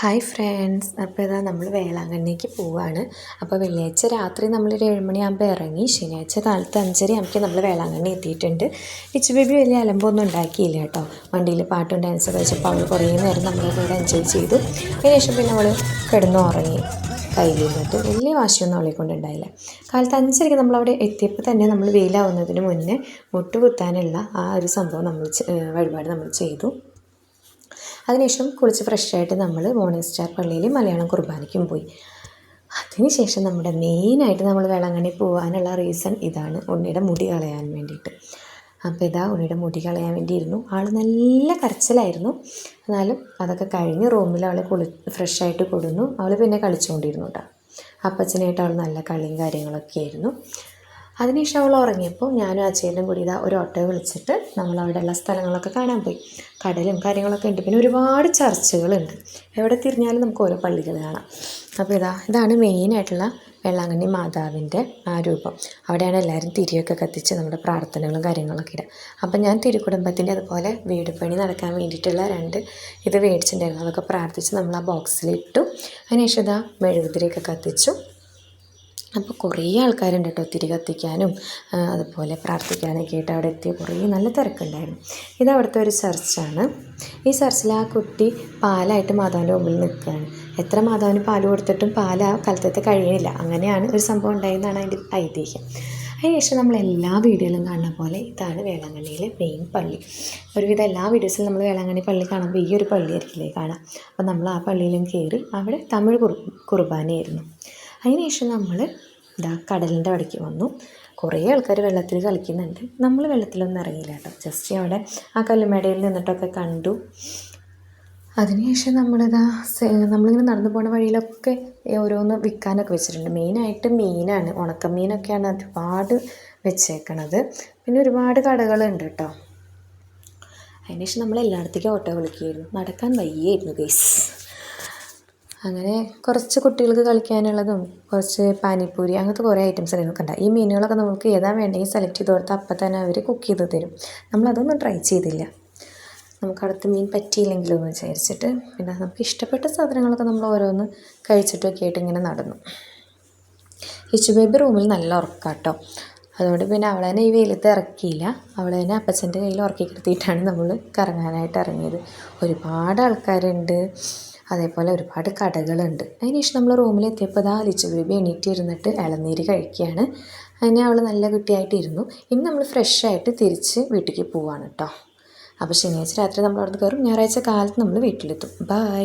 Hi friends, അപ്പോൾ ഇതാ നമ്മൾ വേളാങ്കണ്ണിക്ക് പോവുകയാണ്. അപ്പോൾ വെള്ളിയാഴ്ച രാത്രി നമ്മളൊരു 7 മണിയാകുമ്പോൾ ഇറങ്ങി. ശനിയാഴ്ച കാലത്ത് 5:30 ആകുമ്പോൾ നമ്മൾ വേളാങ്കണ്ണി എത്തിയിട്ടുണ്ട്. ഇച്ചു ബേബി വലിയ അലമ്പൊന്നും ഉണ്ടാക്കിയില്ല കേട്ടോ. വണ്ടിയിൽ പാട്ടും ഡാൻസൊക്കെ വെച്ചപ്പോൾ അവൾ കുറേ നേരം നമ്മളെ കൂടെ എൻജോയ് ചെയ്തു. അതിനുശേഷം പിന്നെ അവൾ കിടന്നുറങ്ങി. കയ്യിൽ നിന്നിട്ട് വലിയ വാശിയൊന്നും അവളെ കൊണ്ടുണ്ടായില്ല. കാലത്ത് 5:30 നമ്മളവിടെ എത്തിയപ്പോൾ തന്നെ നമ്മൾ വെയിലാവുന്നതിന് മുന്നേ മുട്ടുകുത്താനുള്ള ആ ഒരു സംഭവം വഴിപാട് നമ്മൾ ചെയ്തു. അതിനുശേഷം കുളിച്ച് ഫ്രഷായിട്ട് നമ്മൾ മോർണിംഗ് സ്റ്റാർ പള്ളിയിൽ മലയാളം കുർബാനയ്ക്കും പോയി. അതിനുശേഷം നമ്മുടെ മെയിനായിട്ട് നമ്മൾ വേളാങ്കണ്ണി പോകാനുള്ള റീസൺ ഇതാണ്, ഉണ്ണിയുടെ മുടി കളയാൻ വേണ്ടിയിട്ട്. അപ്പോൾ ഇതാ ഉണ്ണിയുടെ മുടി കളയാൻ വേണ്ടിയിരുന്നു. ആൾ നല്ല കരച്ചിലായിരുന്നു. എന്നാലും അതൊക്കെ കഴിഞ്ഞ് റൂമിൽ അവളെ ഫ്രഷായിട്ട് കൊടുന്നു. അവൾ പിന്നെ കളിച്ചുകൊണ്ടിരുന്നു കേട്ടോ. അപ്പച്ചനായിട്ട് അവൾ നല്ല കളിയും കാര്യങ്ങളൊക്കെ ആയിരുന്നു. അതിനുശേഷം അവൾ ഉറങ്ങിയപ്പോൾ ഞാനും അച്ഛനും കൂടി ഇതാ ഒരു ഓട്ടോ വിളിച്ചിട്ട് നമ്മൾ അവിടെയുള്ള സ്ഥലങ്ങളൊക്കെ കാണാൻ പോയി. കടലും കാര്യങ്ങളൊക്കെ ഉണ്ട്. പിന്നെ ഒരുപാട് ചർച്ചുകളുണ്ട്. എവിടെ തിരിഞ്ഞാലും നമുക്ക് ഓരോ പള്ളികൾ കാണാം. അപ്പോൾ ഇതാണ് മെയിനായിട്ടുള്ള വേളാങ്കണ്ണി മാതാവിൻ്റെ ആ രൂപം. അവിടെയാണ് എല്ലാവരും തിരിയൊക്കെ കത്തിച്ച് നമ്മുടെ പ്രാർത്ഥനകളും കാര്യങ്ങളൊക്കെ ഇടുക. അപ്പം ഞാൻ തിരുക്കുടുംബത്തിൻ്റെ അതുപോലെ വീട് പണി നടക്കാൻ വേണ്ടിയിട്ടുള്ള 2 ഇത് മേടിച്ചിട്ടുണ്ടായിരുന്നു. അതൊക്കെ പ്രാർത്ഥിച്ച് നമ്മൾ ആ ബോക്സിലിട്ടു. അതിനുശേഷം മെഴുകുതിരിയൊക്കെ കത്തിച്ചു. അപ്പോൾ കുറേ ആൾക്കാരുണ്ട് കേട്ടോ, തിരി കത്തിക്കാനും അതുപോലെ പ്രാർത്ഥിക്കാനൊക്കെ ആയിട്ട് അവിടെ എത്തിയ കുറേ നല്ല തിരക്കുണ്ടായിരുന്നു. ഇത് അവിടുത്തെ ഒരു ചർച്ചാണ്. ഈ ചർച്ചിൽ ആ കുട്ടി പാലായിട്ട് മാതാവിൻ്റെ മുമ്പിൽ നിൽക്കുകയാണ്. എത്ര മാതാവിന് പാൽ കൊടുത്തിട്ടും പാൽ ആ കലത്തത്തെ കഴിയണില്ല. അങ്ങനെയാണ് ഒരു സംഭവം ഉണ്ടായെന്നാണ് അതിൻ്റെ ഐതിഹ്യം. അതിനുശേഷം നമ്മൾ എല്ലാ വീഡിയോയിലും കാണുന്ന പോലെ ഇതാണ് വേളാങ്കണ്ണിയിലെ മെയിൻ പള്ളി. ഒരുവിധം എല്ലാ വീഡിയോസിലും നമ്മൾ വേളാങ്കണ്ണി പള്ളി കാണുമ്പോൾ ഈ ഒരു പള്ളിയായിരിക്കില്ലേ കാണാം. അപ്പോൾ നമ്മൾ ആ പള്ളിയിലും കയറി. അവിടെ തമിഴ് കുർബാനയായിരുന്നു. അതിനുശേഷം നമ്മൾ കടലിൻ്റെ അവിടേക്ക് വന്നു. കുറേ ആൾക്കാർ വെള്ളത്തിൽ കളിക്കുന്നുണ്ട്. നമ്മൾ വെള്ളത്തിലൊന്നും ഇറങ്ങിയില്ല കേട്ടോ. ജസ്റ്റ് അവിടെ ആ കല്ലുമേടയിൽ നിന്നിട്ടൊക്കെ കണ്ടു. അതിനുശേഷം നമ്മളിങ്ങനെ നടന്നു പോകുന്ന വഴിയിലൊക്കെ ഓരോന്ന് വിൽക്കാനൊക്കെ വെച്ചിട്ടുണ്ട്. മെയിനായിട്ട് മീനാണ്, ഉണക്കമീനൊക്കെയാണ് ഒരുപാട് വെച്ചേക്കണത്. പിന്നെ ഒരുപാട് കടകളുണ്ട് കേട്ടോ. അതിനുശേഷം നമ്മൾ എല്ലായിടത്തേക്കും ഓട്ടോ വിളിക്കുകയായിരുന്നു. നടക്കാൻ വയ്യായിരുന്നു ഗൈസ്. അങ്ങനെ കുറച്ച് കുട്ടികൾക്ക് കളിക്കാനുള്ളതും കുറച്ച് പാനിപ്പൂരി അങ്ങനത്തെ കുറേ ഐറ്റംസ് കണ്ട. ഈ മീനുകളൊക്കെ നമുക്ക് ഏതാ വേണ്ടെങ്കിൽ സെലക്ട് ചെയ്ത് കൊടുത്താൽ അപ്പം തന്നെ അവർ കുക്ക് ചെയ്ത് തരും. നമ്മളതൊന്നും ട്രൈ ചെയ്തില്ല. നമുക്ക് അടുത്ത മീൻ പറ്റിയില്ലെങ്കിലോ എന്ന് വിചാരിച്ചിട്ട് പിന്നെ നമുക്ക് ഇഷ്ടപ്പെട്ട സാധനങ്ങളൊക്കെ നമ്മൾ ഓരോന്ന് കഴിച്ചിട്ടൊക്കെ ആയിട്ട് ഇങ്ങനെ നടന്നു. ഇച്ചു ബേബി റൂമിൽ നല്ല ഉറക്കാട്ടോ. അതുകൊണ്ട് പിന്നെ അവളെന്നെ ഈ വെയിലത്ത് ഇറക്കിയില്ല. അവളെന്നെ അപ്പച്ചൻ്റെ കയ്യിൽ ഉറക്കി കിടത്തിയിട്ടാണ് നമ്മൾ കറങ്ങാനായിട്ട് ഇറങ്ങിയത്. ഒരുപാട് ആൾക്കാരുണ്ട്, അതേപോലെ ഒരുപാട് കടകളുണ്ട്. അതിനുശേഷം നമ്മൾ റൂമിലെത്തിയപ്പോൾ ലിച്ചു ബേബി എണീറ്റിരുന്നിട്ട് ഇളനീര് കഴിക്കുകയാണ്. അതിന് അവൾ നല്ല കുട്ടിയായിട്ടിരുന്നു. ഇനി നമ്മൾ ഫ്രഷായിട്ട് തിരിച്ച് വീട്ടിലേക്ക് പോവാണ് കേട്ടോ. അപ്പോൾ ശനിയാഴ്ച രാത്രി നമ്മൾ അവിടെ നിന്ന് കയറും. ഞായറാഴ്ച കാലത്ത് നമ്മൾ വീട്ടിലെത്തും. ബൈ.